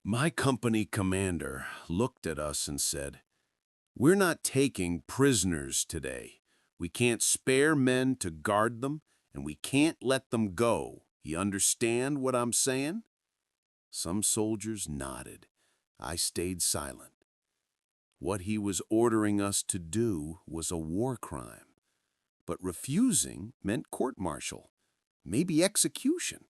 My company commander looked at us and said, "We're not taking prisoners today. We can't spare men to guard them, and we can't let them go. You understand what I'm saying?" Some soldiers nodded. I stayed silent. What he was ordering us to do was a war crime, but refusing meant court-martial, maybe execution.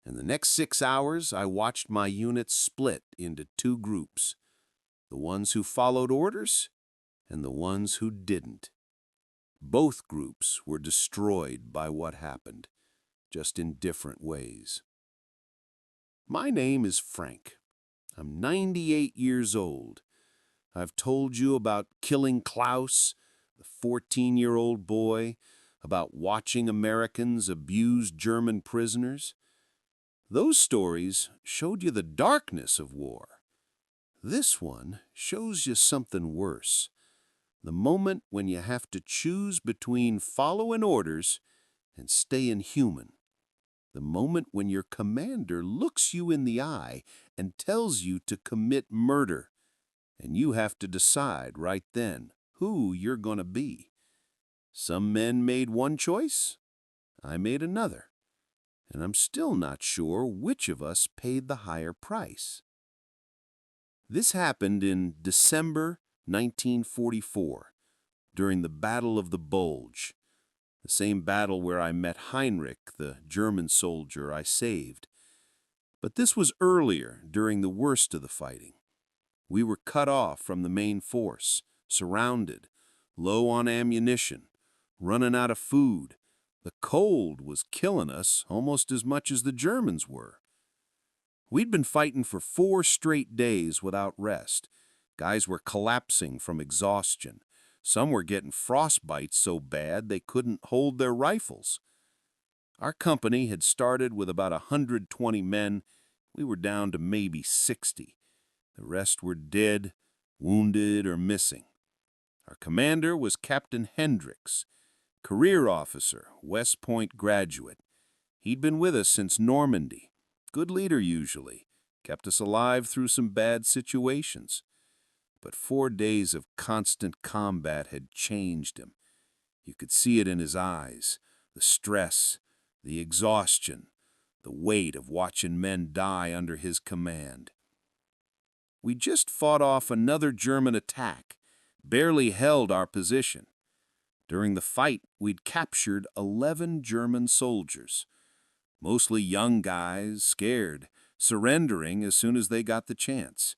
In the next 6 hours, I watched my unit split into two groups, the ones who followed orders and the ones who didn't. Both groups were destroyed by what happened, just in different ways. My name is Frank. I'm 98 years old. I've told you about killing Klaus, the 14-year-old boy, about watching Americans abuse German prisoners. Those stories showed you the darkness of war. This one shows you something worse. The moment when you have to choose between following orders and staying human. The moment when your commander looks you in the eye and tells you to commit murder, and you have to decide right then who you're going to be. Some men made one choice, I made another, and I'm still not sure which of us paid the higher price. This happened in December 1944, during the Battle of the Bulge, the same battle where I met Heinrich, the German soldier I saved. But this was earlier, during the worst of the fighting. We were cut off from the main force, surrounded, low on ammunition, running out of food. The cold was killing us almost as much as the Germans were. We'd been fighting for 4 straight days without rest. Guys were collapsing from exhaustion. Some were getting frostbite so bad they couldn't hold their rifles. Our company had started with about 120 men. We were down to maybe 60. The rest were dead, wounded, or missing. Our commander was Captain Hendricks, career officer, West Point graduate. He'd been with us since Normandy. Good leader usually, kept us alive through some bad situations. But 4 days of constant combat had changed him. You could see it in his eyes, the stress, the exhaustion, the weight of watching men die under his command. We just fought off another German attack, barely held our position. During the fight, we'd captured 11 German soldiers, mostly young guys, scared, surrendering as soon as they got the chance.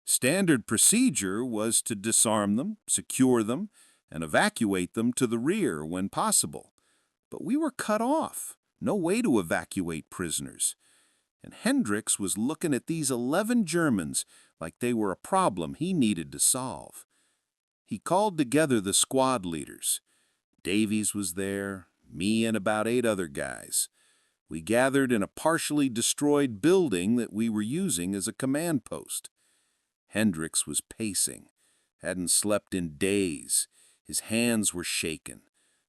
Standard procedure was to disarm them, secure them, and evacuate them to the rear when possible. But we were cut off, no way to evacuate prisoners. And Hendricks was looking at these 11 Germans like they were a problem he needed to solve. He called together the squad leaders. Davies was there, me and about 8 other guys. We gathered in a partially destroyed building that we were using as a command post. Hendricks was pacing, hadn't slept in days. His hands were shaken,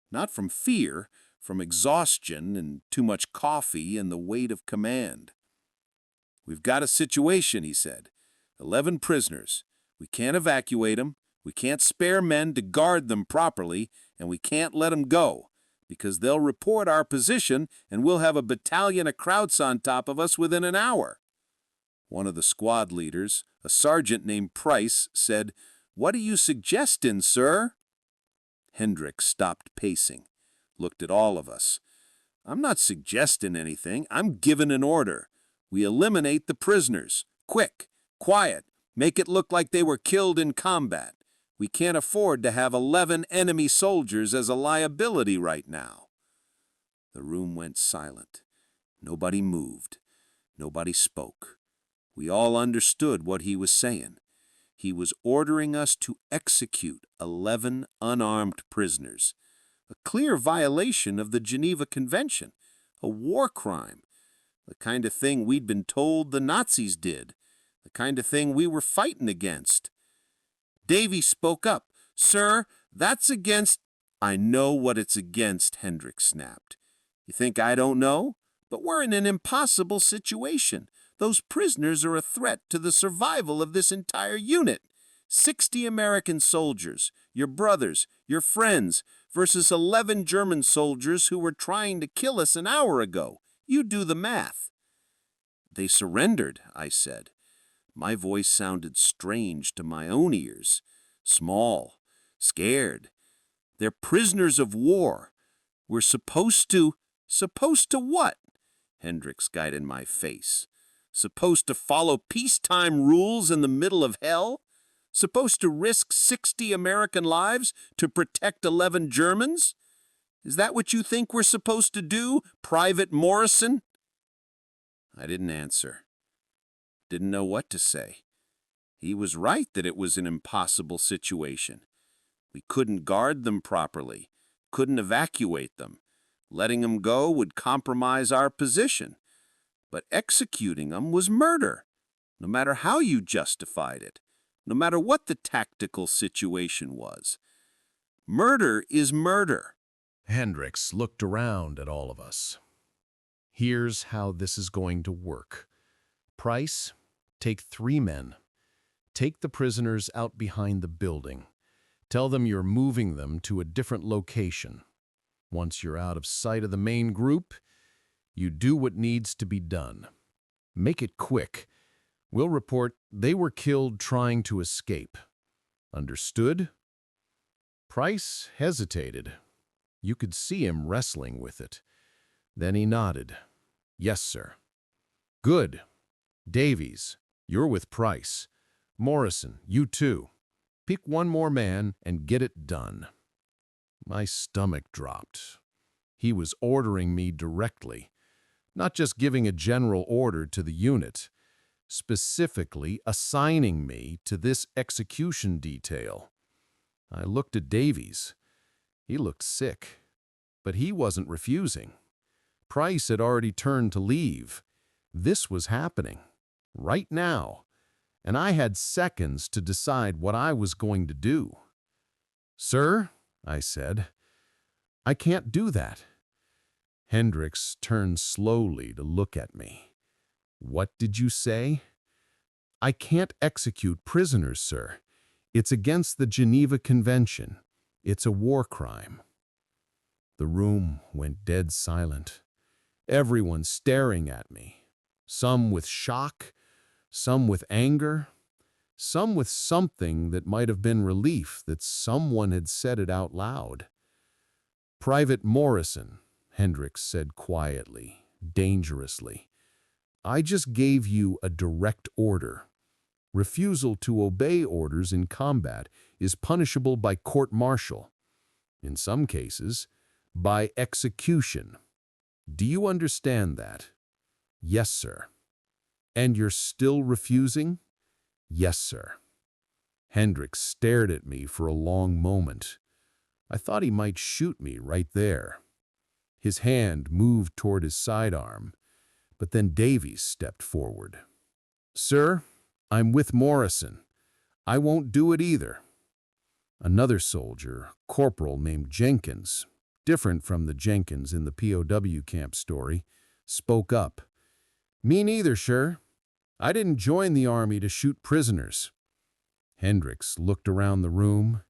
not from fear, from exhaustion and too much coffee and the weight of command. "We've got a situation," he said. 11 prisoners. We can't evacuate them. We can't spare men to guard them properly, and we can't let them go, because they'll report our position and we'll have a battalion of Krauts on top of us within an hour. One of the squad leaders, a sergeant named Price, said, "What are you suggesting, sir?" Hendricks stopped pacing, looked at all of us. "I'm not suggesting anything. I'm giving an order. We eliminate the prisoners. Quick, quiet, make it look like they were killed in combat. We can't afford to have 11 enemy soldiers as a liability right now." The room went silent. Nobody moved. Nobody spoke. We all understood what he was saying. He was ordering us to execute 11 unarmed prisoners. A clear violation of the Geneva Convention. A war crime. The kind of thing we'd been told the Nazis did. The kind of thing we were fighting against. Davy spoke up. "Sir, that's against—" "I know what it's against," Hendricks snapped. "You think I don't know? But we're in an impossible situation. Those prisoners are a threat to the survival of this entire unit. 60 American soldiers, your brothers, your friends, versus 11 German soldiers who were trying to kill us an hour ago. You do the math." "They surrendered," I said. My voice sounded strange to my own ears. Small, scared. "They're prisoners of war. We're supposed to—" "Supposed to what?" Hendricks got in my face. "Supposed to follow peacetime rules in the middle of hell? Supposed to risk 60 American lives to protect 11 Germans? Is that what you think we're supposed to do, Private Morrison?" I didn't answer. Didn't know what to say. He was right that it was an impossible situation. We couldn't guard them properly, couldn't evacuate them. Letting them go would compromise our position. But executing them was murder, no matter how you justified it, no matter what the tactical situation was. Murder is murder. Hendricks looked around at all of us. "Here's how this is going to work. Price, take 3 men. Take the prisoners out behind the building. Tell them you're moving them to a different location. Once you're out of sight of the main group, you do what needs to be done. Make it quick. We'll report they were killed trying to escape. Understood?" Price hesitated. You could see him wrestling with it. Then he nodded. "Yes, sir." "Good. Davies, you're with Price. Morrison, you too. Pick one more man and get it done." My stomach dropped. He was ordering me directly, not just giving a general order to the unit, specifically assigning me to this execution detail. I looked at Davies. He looked sick, but he wasn't refusing. Price had already turned to leave. This was happening, right now, and I had seconds to decide what I was going to do. "Sir," I said, "I can't do that." Hendricks turned slowly to look at me. "What did you say?" "I can't execute prisoners, sir. It's against the Geneva Convention. It's a war crime." The room went dead silent. Everyone staring at me. Some with shock, some with anger, some with something that might have been relief that someone had said it out loud. "Private Morrison," Hendricks said quietly, dangerously, "I just gave you a direct order. Refusal to obey orders in combat is punishable by court-martial. In some cases, by execution. Do you understand that?" "Yes, sir." "And you're still refusing?" "Yes, sir." Hendricks stared at me for a long moment. I thought he might shoot me right there. His hand moved toward his sidearm, but then Davies stepped forward. "Sir, I'm with Morrison. I won't do it either." Another soldier, corporal named Jenkins, different from the Jenkins in the POW camp story, spoke up. "Me neither, sir. I didn't join the army to shoot prisoners." Hendricks looked around the room.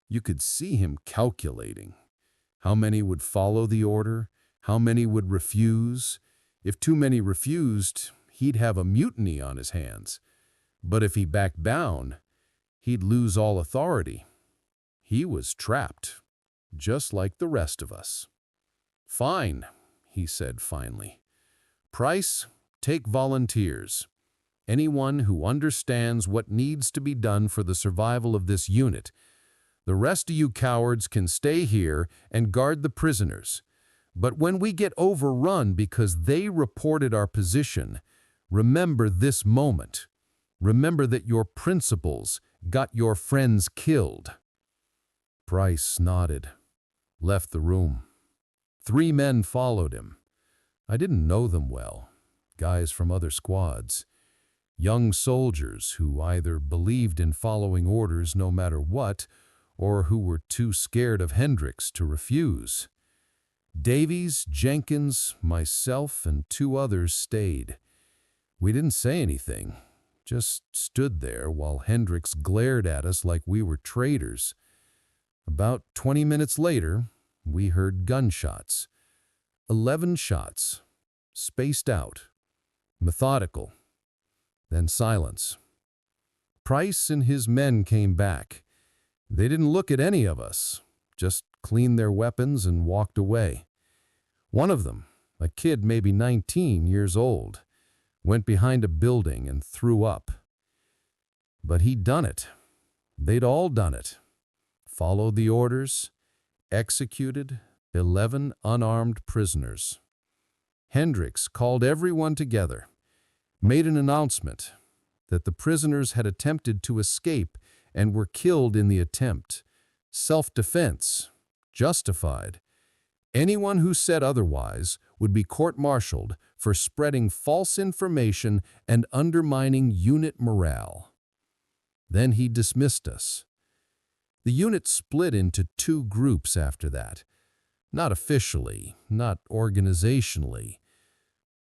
You could see him calculating. How many would follow the order? How many would refuse? If too many refused, he'd have a mutiny on his hands. But if he backed down, he'd lose all authority. He was trapped, just like the rest of us. "Fine," he said finally. "Price, take volunteers. Anyone who understands what needs to be done for the survival of this unit. The rest of you cowards can stay here and guard the prisoners. But when we get overrun because they reported our position, remember this moment. Remember that your principals got your friends killed." Price nodded, left the room. 3 men followed him. I didn't know them well, guys from other squads. Young soldiers who either believed in following orders no matter what, or who were too scared of Hendricks to refuse. Davies, Jenkins, myself, and 2 others stayed. We didn't say anything, just stood there while Hendricks glared at us like we were traitors. About 20 minutes later, we heard gunshots. 11 shots, spaced out, methodical, then silence. Price and his men came back. They didn't look at any of us, just cleaned their weapons and walked away. One of them, a kid maybe 19 years old, went behind a building and threw up. But he'd done it. They'd all done it. Followed the orders, executed 11 unarmed prisoners. Hendricks called everyone together, made an announcement that the prisoners had attempted to escape and were killed in the attempt. Self-defense, justified. Anyone who said otherwise would be court-martialed for spreading false information and undermining unit morale. Then he dismissed us. The unit split into 2 groups after that. Not officially, not organizationally,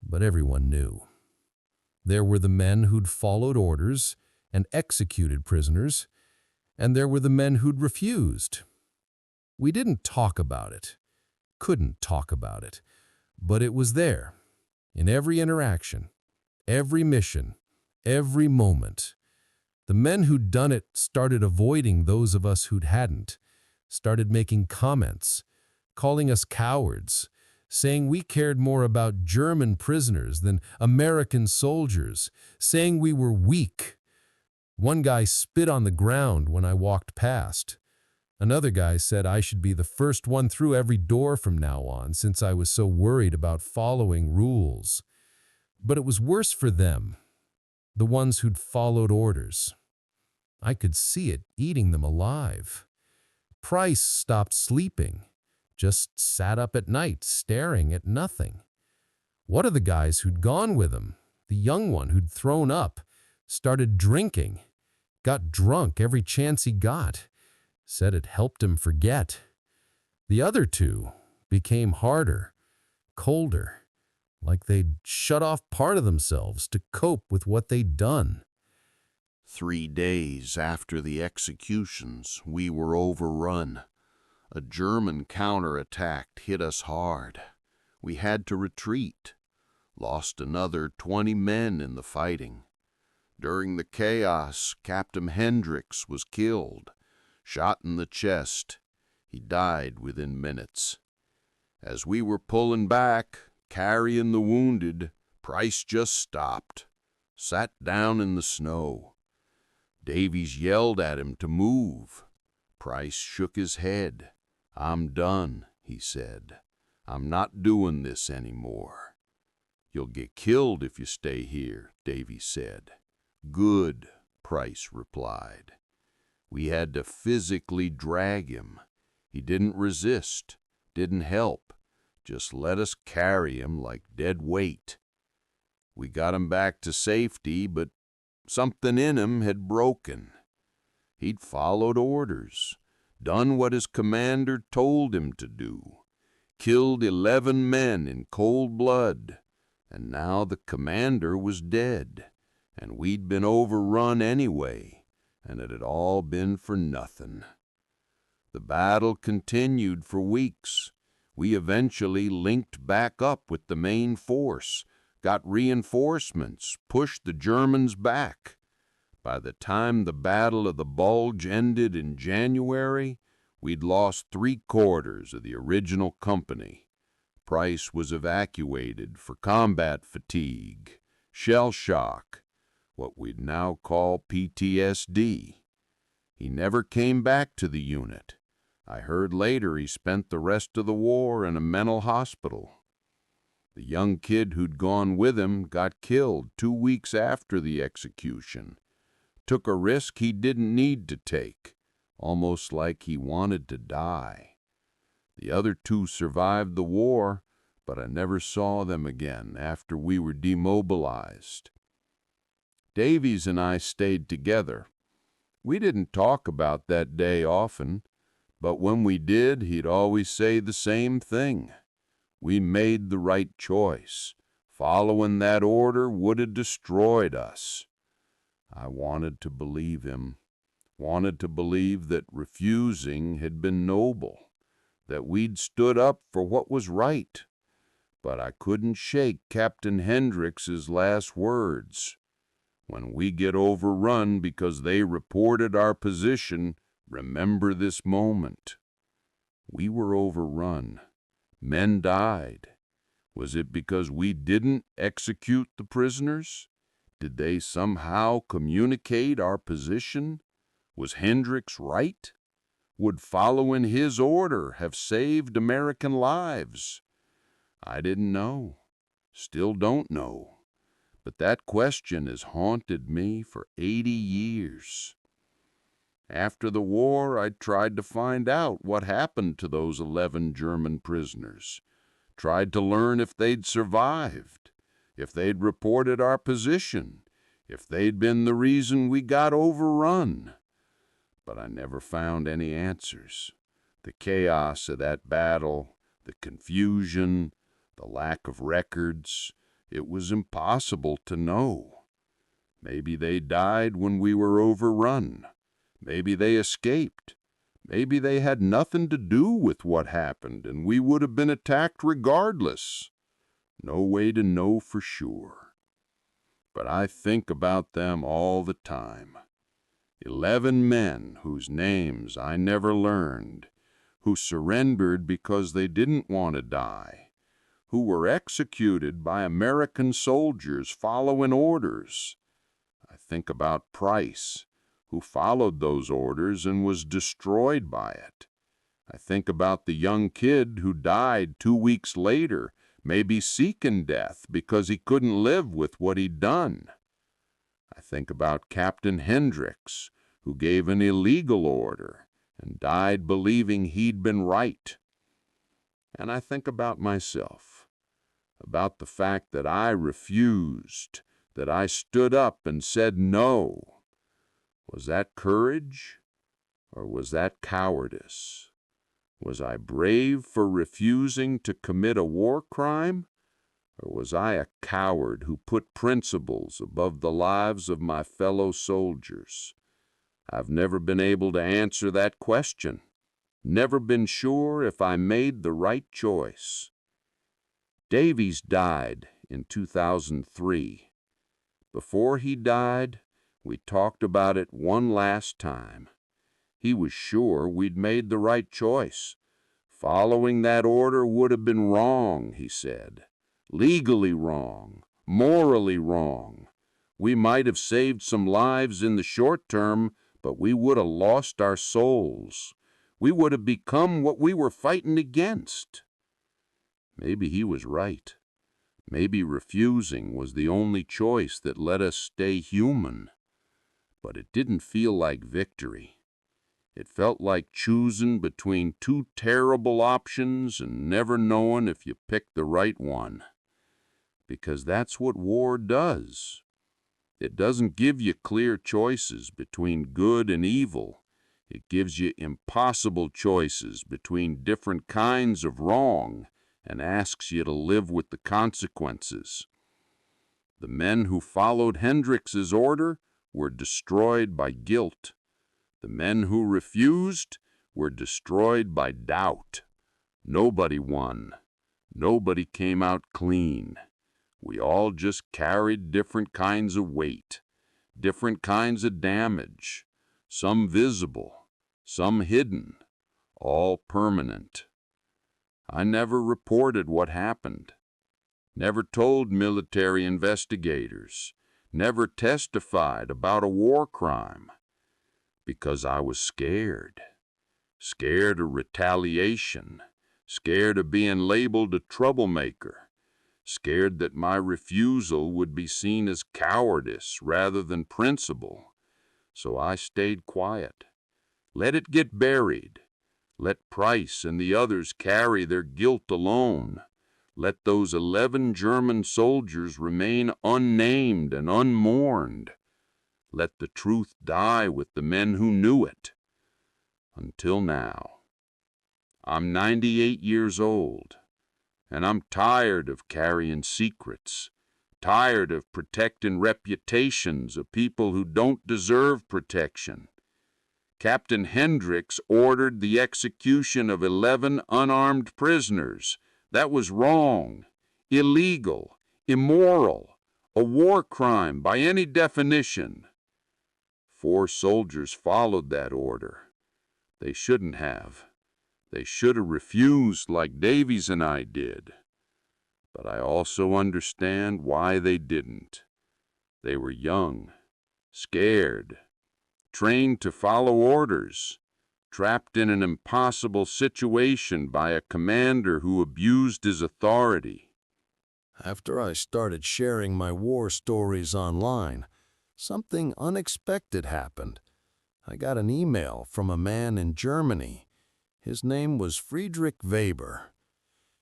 but everyone knew. There were the men who'd followed orders and executed prisoners, and there were the men who'd refused. We didn't talk about it, couldn't talk about it, but it was there, in every interaction, every mission, every moment. The men who'd done it started avoiding those of us who hadn't, started making comments, calling us cowards, saying we cared more about German prisoners than American soldiers, saying we were weak. One guy spit on the ground when I walked past. Another guy said I should be the first one through every door from now on since I was so worried about following rules. But it was worse for them, the ones who'd followed orders. I could see it eating them alive. Price stopped sleeping, just sat up at night staring at nothing. One of the guys who'd gone with him, the young one who'd thrown up, started drinking, got drunk every chance he got, said it helped him forget. The other 2 became harder, colder, like they'd shut off part of themselves to cope with what they'd done. 3 days after the executions, we were overrun. A German counterattack hit us hard. We had to retreat. Lost another 20 men in the fighting. During the chaos, Captain Hendricks was killed, shot in the chest. He died within minutes. As we were pulling back, carrying the wounded, Price just stopped, sat down in the snow. Davies yelled at him to move. Price shook his head. "I'm done," he said. "I'm not doing this anymore." "You'll get killed if you stay here," Davies said. "Good," Price replied. We had to physically drag him. He didn't resist, didn't help, just let us carry him like dead weight. We got him back to safety, but something in him had broken. He'd followed orders, done what his commander told him to do, killed 11 men in cold blood, and now the commander was dead, and we'd been overrun anyway, and it had all been for nothing. The battle continued for weeks. We eventually linked back up with the main force, got reinforcements, pushed the Germans back. By the time the Battle of the Bulge ended in January, we'd lost 3/4 of the original company. Price was evacuated for combat fatigue, shell shock, what we'd now call PTSD. He never came back to the unit. I heard later he spent the rest of the war in a mental hospital. The young kid who'd gone with him got killed 2 weeks after the execution. Took a risk he didn't need to take, almost like he wanted to die. The other 2 survived the war, but I never saw them again after we were demobilized. Davies and I stayed together. We didn't talk about that day often, but when we did, he'd always say the same thing. We made the right choice, Following that order would have destroyed us. I wanted to believe him, wanted to believe that refusing had been noble, that we'd stood up for what was right. But I couldn't shake Captain Hendricks' last words. When we get overrun because they reported our position, remember this moment. We were overrun. Men died. Was it because we didn't execute the prisoners? Did they somehow communicate our position? Was Hendricks right? Would following his order have saved American lives? I didn't know. Still don't know. But that question has haunted me for 80 years. After the war, I tried to find out what happened to those 11 German prisoners. Tried to learn if they'd survived, if they'd reported our position, if they'd been the reason we got overrun. But I never found any answers. The chaos of that battle, the confusion, the lack of records, it was impossible to know. Maybe they died when we were overrun. Maybe they escaped. Maybe they had nothing to do with what happened, and we would have been attacked regardless. No way to know for sure. But I think about them all the time. 11 men whose names I never learned, who surrendered because they didn't want to die, who were executed by American soldiers following orders. I think about Price, who followed those orders and was destroyed by it. I think about the young kid who died 2 weeks later, maybe seeking death because he couldn't live with what he'd done. I think about Captain Hendricks, who gave an illegal order and died believing he'd been right. And I think about myself, about the fact that I refused, that I stood up and said no. Was that courage, or was that cowardice? Was I brave for refusing to commit a war crime, or was I a coward who put principles above the lives of my fellow soldiers? I've never been able to answer that question, never been sure if I made the right choice. Davies died in 2003. Before he died, we talked about it one last time. He was sure we'd made the right choice. Following that order would have been wrong, he said. Legally wrong, morally wrong. We might have saved some lives in the short term, but we would have lost our souls. We would have become what we were fighting against. Maybe he was right. Maybe refusing was the only choice that let us stay human. But it didn't feel like victory. It felt like choosing between two terrible options and never knowing if you picked the right one. Because that's what war does. It doesn't give you clear choices between good and evil. It gives you impossible choices between different kinds of wrong and asks you to live with the consequences. The men who followed Hendricks' order were destroyed by guilt. The men who refused were destroyed by doubt. Nobody won. Nobody came out clean. We all just carried different kinds of weight, different kinds of damage, some visible, some hidden, all permanent. I never reported what happened, never told military investigators, never testified about a war crime, because I was scared. Scared of retaliation, scared of being labeled a troublemaker, scared that my refusal would be seen as cowardice rather than principle. So I stayed quiet. Let it get buried. Let Price and the others carry their guilt alone. Let those 11 German soldiers remain unnamed and unmourned. Let the truth die with the men who knew it. Until now. I'm 98 years old, and I'm tired of carrying secrets, tired of protecting reputations of people who don't deserve protection. Captain Hendricks ordered the execution of 11 unarmed prisoners. That was wrong, illegal, immoral, a war crime by any definition. 4 soldiers followed that order. They shouldn't have. They should have refused like Davies and I did. But I also understand why they didn't. They were young, scared, trained to follow orders, trapped in an impossible situation by a commander who abused his authority. After I started sharing my war stories online, something unexpected happened. I got an email from a man in Germany. His name was Friedrich Weber.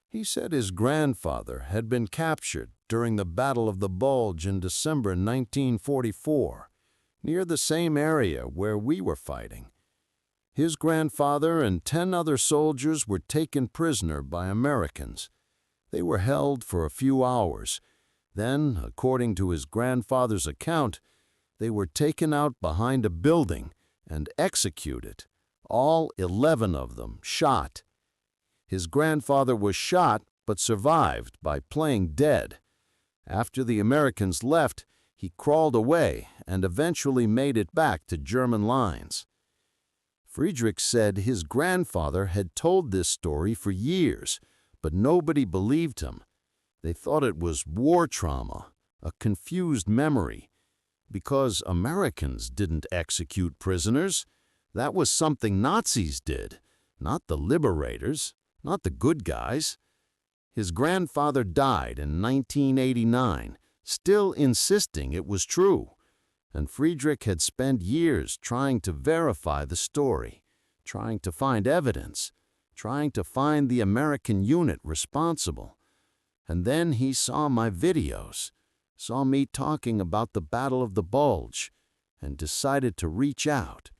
He said his grandfather had been captured during the Battle of the Bulge in December 1944, near the same area where we were fighting. His grandfather and 10 other soldiers were taken prisoner by Americans. They were held for a few hours. Then, according to his grandfather's account, they were taken out behind a building and executed, all 11 of them shot. His grandfather was shot but survived by playing dead. After the Americans left, he crawled away and eventually made it back to German lines. Friedrich said his grandfather had told this story for years, but nobody believed him. They thought it was war trauma, a confused memory, because Americans didn't execute prisoners. That was something Nazis did, not the liberators, not the good guys. His grandfather died in 1989, still insisting it was true, and Friedrich had spent years trying to verify the story, trying to find evidence, trying to find the American unit responsible. And then he saw my videos, saw me talking about the Battle of the Bulge, and decided to reach out.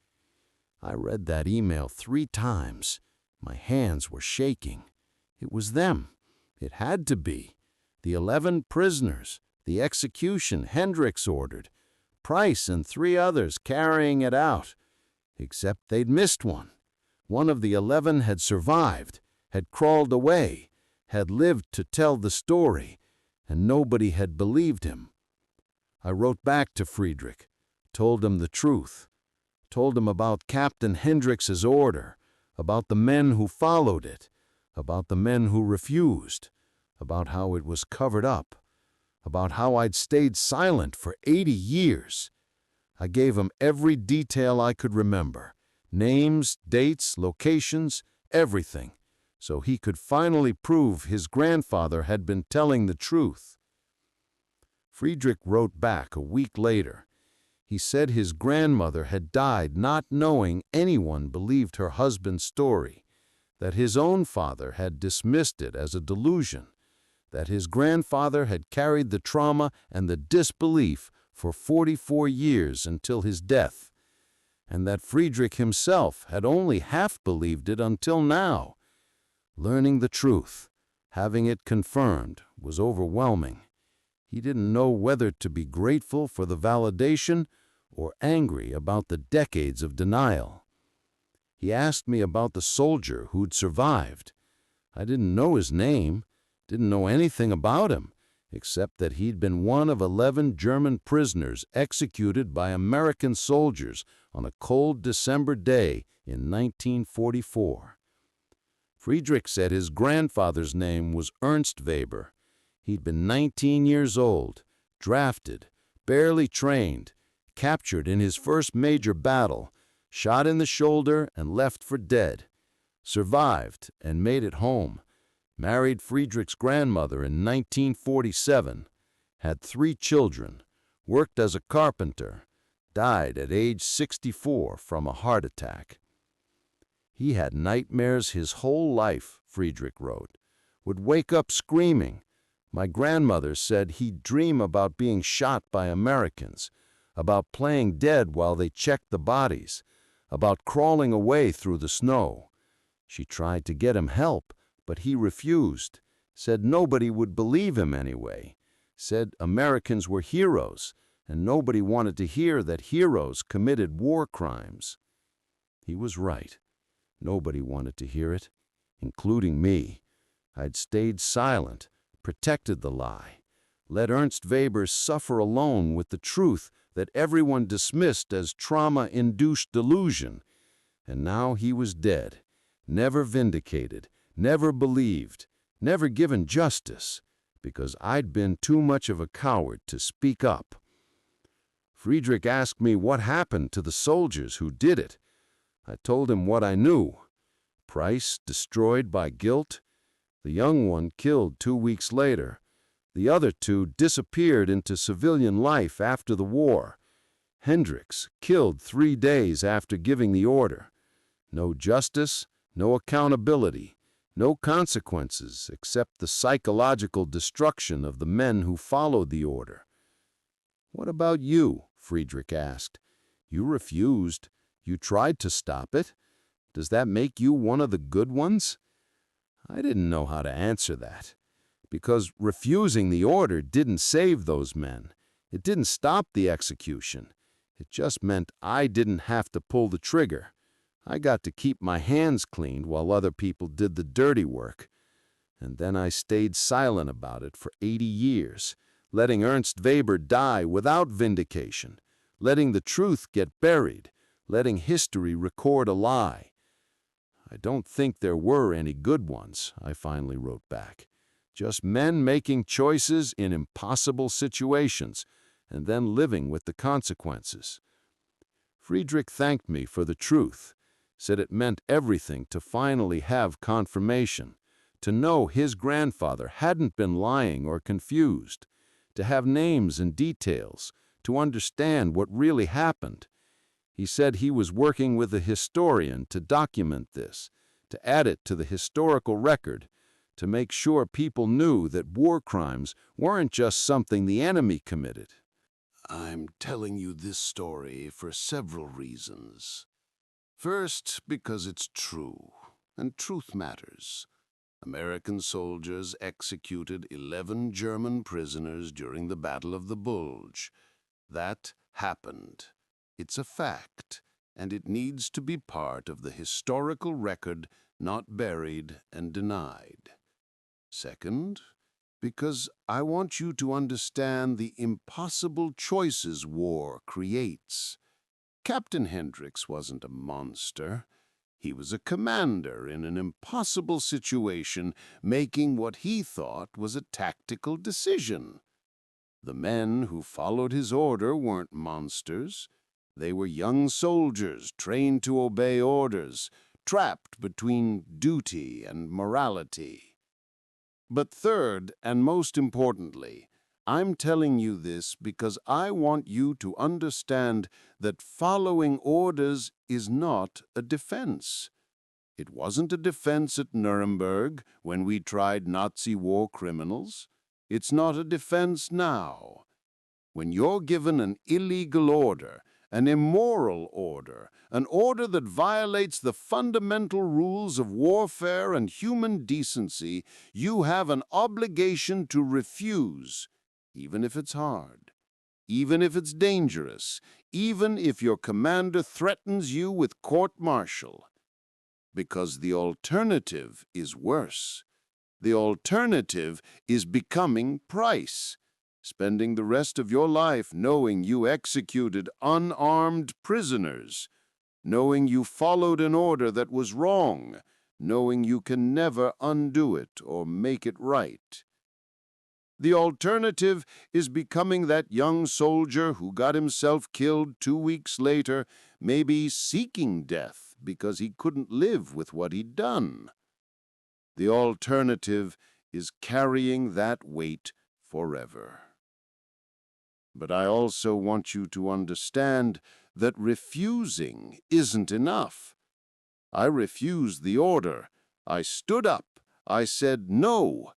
I read that email 3 times. My hands were shaking. It was them. It had to be. The 11 prisoners, the execution Hendricks ordered, Price and 3 others carrying it out. Except they'd missed one. One of the 11 had survived, had crawled away, had lived to tell the story, and nobody had believed him. I wrote back to Friedrich, told him the truth, told him about Captain Hendricks's order, about the men who followed it, about the men who refused, about how it was covered up, about how I'd stayed silent for 80 years. I gave him every detail I could remember, names, dates, locations, everything, so he could finally prove his grandfather had been telling the truth. Friedrich wrote back a week later. He said his grandmother had died not knowing anyone believed her husband's story, that his own father had dismissed it as a delusion, that his grandfather had carried the trauma and the disbelief for 44 years until his death, and that Friedrich himself had only half believed it until now. Learning the truth, having it confirmed, was overwhelming. He didn't know whether to be grateful for the validation or angry about the decades of denial. He asked me about the soldier who'd survived. I didn't know his name, didn't know anything about him, except that he'd been one of 11 German prisoners executed by American soldiers on a cold December day in 1944. Friedrich said his grandfather's name was Ernst Weber. He'd been 19 years old, drafted, barely trained, captured in his first major battle, shot in the shoulder and left for dead, survived and made it home, married Friedrich's grandmother in 1947, had 3 children, worked as a carpenter, died at age 64 from a heart attack. He had nightmares his whole life, Friedrich wrote, would wake up screaming. My grandmother said he'd dream about being shot by Americans, about playing dead while they checked the bodies, about crawling away through the snow. She tried to get him help, but he refused, said nobody would believe him anyway, Said Americans were heroes, and nobody wanted to hear that heroes committed war crimes. He was right. Nobody wanted to hear it, including me. I'd stayed silent, protected the lie, let Ernst Weber suffer alone with the truth that everyone dismissed as trauma-induced delusion. And now he was dead, never vindicated, never believed, never given justice, because I'd been too much of a coward to speak up. Friedrich asked me what happened to the soldiers who did it. I told him what I knew. Price destroyed by guilt. The young one killed 2 weeks later. The other 2 disappeared into civilian life after the war. Hendricks killed 3 days after giving the order. No justice, no accountability, no consequences except the psychological destruction of the men who followed the order. "What about you?" Friedrich asked. "You refused. You tried to stop it. Does that make you one of the good ones?" I didn't know how to answer that, because refusing the order didn't save those men. It didn't stop the execution. It just meant I didn't have to pull the trigger. I got to keep my hands cleaned while other people did the dirty work. And then I stayed silent about it for 80 years, letting Ernst Weber die without vindication, letting the truth get buried, letting history record a lie. "I don't think there were any good ones," I finally wrote back. "Just men making choices in impossible situations and then living with the consequences." Friedrich thanked me for the truth, said it meant everything to finally have confirmation, to know his grandfather hadn't been lying or confused, to have names and details, to understand what really happened. He said he was working with a historian to document this, to add it to the historical record, to make sure people knew that war crimes weren't just something the enemy committed. I'm telling you this story for several reasons. First, because it's true, and truth matters. American soldiers executed 11 German prisoners during the Battle of the Bulge. That happened. It's a fact, and it needs to be part of the historical record, not buried and denied. Second, because I want you to understand the impossible choices war creates. Captain Hendricks wasn't a monster. He was a commander in an impossible situation, making what he thought was a tactical decision. The men who followed his order weren't monsters. They were young soldiers trained to obey orders, trapped between duty and morality. But third, and most importantly, I'm telling you this because I want you to understand that following orders is not a defense. It wasn't a defense at Nuremberg when we tried Nazi war criminals. It's not a defense now. When you're given an illegal order, an immoral order, an order that violates the fundamental rules of warfare and human decency, you have an obligation to refuse, even if it's hard, even if it's dangerous, even if your commander threatens you with court-martial. Because the alternative is worse. The alternative is becoming Price, spending the rest of your life knowing you executed unarmed prisoners, knowing you followed an order that was wrong, knowing you can never undo it or make it right. The alternative is becoming that young soldier who got himself killed 2 weeks later, maybe seeking death because he couldn't live with what he'd done. The alternative is carrying that weight forever. But I also want you to understand that refusing isn't enough. I refused the order. I stood up. I said no.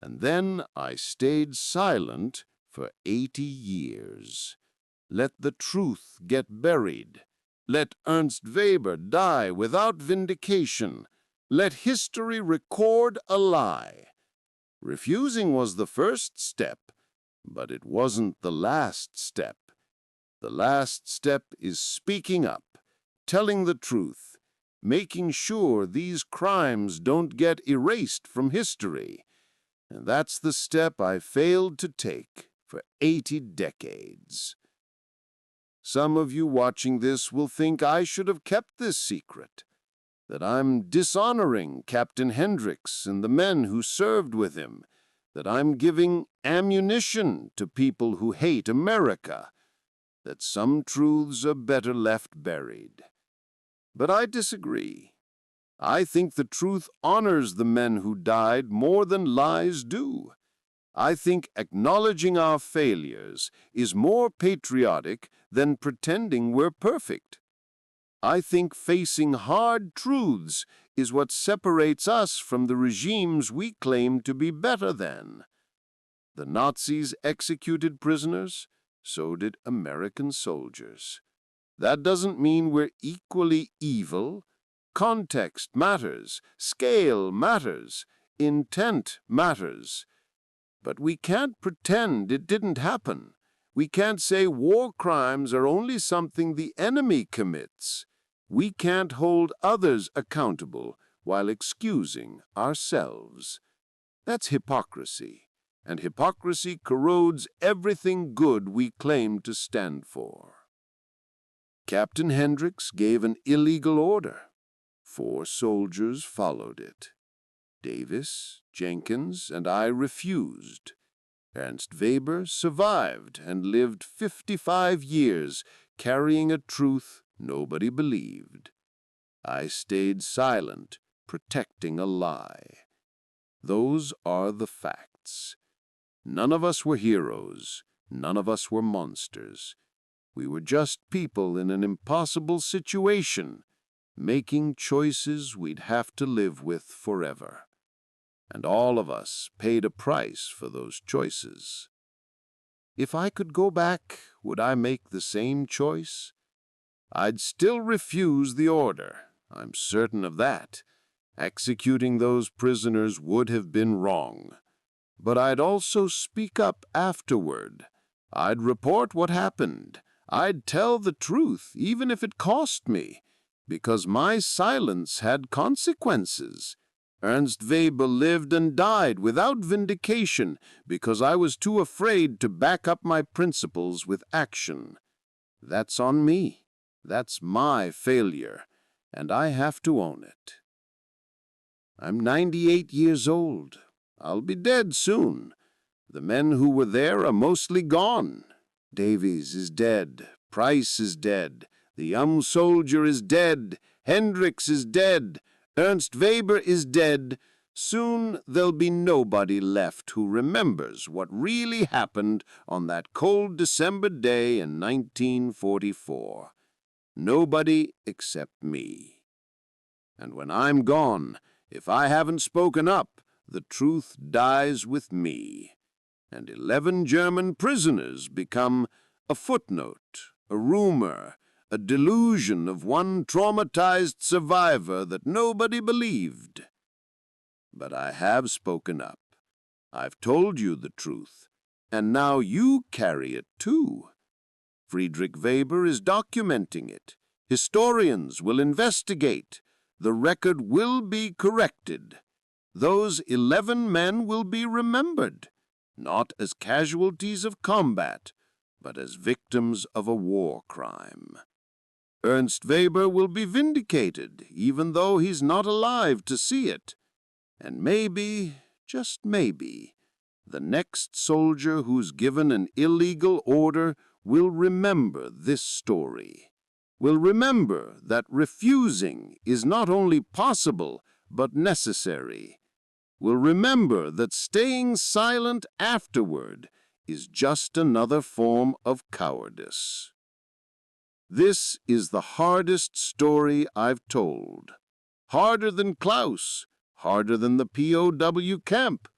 And then I stayed silent for 80 years. Let the truth get buried. Let Ernst Weber die without vindication. Let history record a lie. Refusing was the first step. But it wasn't the last step. The last step is speaking up, telling the truth, making sure these crimes don't get erased from history. And that's the step I failed to take for 80 decades. Some of you watching this will think I should have kept this secret, that I'm dishonoring Captain Hendricks and the men who served with him, that I'm giving ammunition to people who hate America, that some truths are better left buried. But I disagree. I think the truth honors the men who died more than lies do. I think acknowledging our failures is more patriotic than pretending we're perfect. I think facing hard truths is what separates us from the regimes we claim to be better than. The Nazis executed prisoners, so did American soldiers. That doesn't mean we're equally evil. Context matters, scale matters, intent matters. But we can't pretend it didn't happen. We can't say war crimes are only something the enemy commits. We can't hold others accountable while excusing ourselves. That's hypocrisy, and hypocrisy corrodes everything good we claim to stand for. Captain Hendricks gave an illegal order. 4 soldiers followed it. Davis, Jenkins, and I refused. Ernst Weber survived and lived 55 years, carrying a truth nobody believed. I stayed silent, protecting a lie. Those are the facts. None of us were heroes. None of us were monsters. We were just people in an impossible situation, making choices we'd have to live with forever. And all of us paid a price for those choices. If I could go back, would I make the same choice? I'd still refuse the order. I'm certain of that. Executing those prisoners would have been wrong. But I'd also speak up afterward. I'd report what happened. I'd tell the truth, even if it cost me, because my silence had consequences. Ernst Weber lived and died without vindication because I was too afraid to back up my principles with action. That's on me. That's my failure, and I have to own it. I'm 98 years old. I'll be dead soon. The men who were there are mostly gone. Davies is dead. Price is dead. The young soldier is dead. Hendricks is dead. Ernst Weber is dead. Soon there'll be nobody left who remembers what really happened on that cold December day in 1944. Nobody except me. And when I'm gone, if I haven't spoken up, the truth dies with me. And 11 German prisoners become a footnote, a rumor, a delusion of one traumatized survivor that nobody believed. But I have spoken up. I've told you the truth, and now you carry it too. Friedrich Weber is documenting it. Historians will investigate. The record will be corrected. Those 11 men will be remembered, not as casualties of combat, but as victims of a war crime. Ernst Weber will be vindicated, even though he's not alive to see it. And maybe, just maybe, the next soldier who's given an illegal order will remember this story, will remember that refusing is not only possible but necessary, will remember that staying silent afterward is just another form of cowardice. This is the hardest story I've told. Harder than Klaus, harder than the POW camp,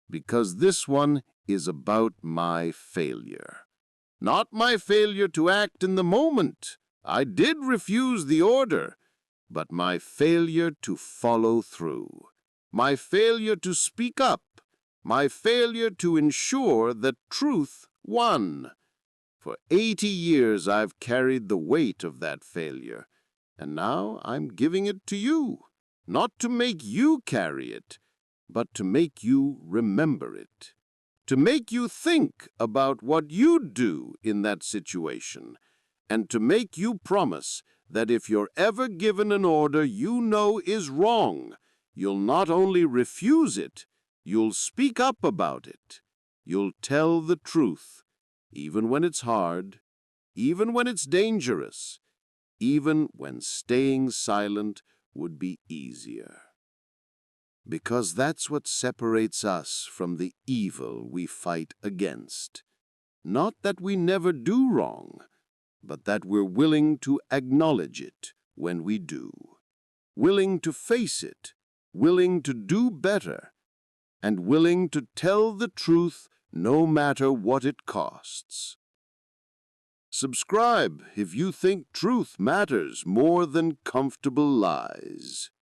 because this one is about my failure. Not my failure to act in the moment. I did refuse the order, but my failure to follow through. My failure to speak up, my failure to ensure that truth won. For 80 years I've carried the weight of that failure, and now I'm giving it to you, not to make you carry it, but to make you remember it, to make you think about what you'd do in that situation, and to make you promise that if you're ever given an order you know is wrong, you'll not only refuse it, you'll speak up about it. You'll tell the truth, even when it's hard, even when it's dangerous, even when staying silent would be easier. Because that's what separates us from the evil we fight against. Not that we never do wrong, but that we're willing to acknowledge it when we do, willing to face it, willing to do better, and willing to tell the truth no matter what it costs. Subscribe if you think truth matters more than comfortable lies.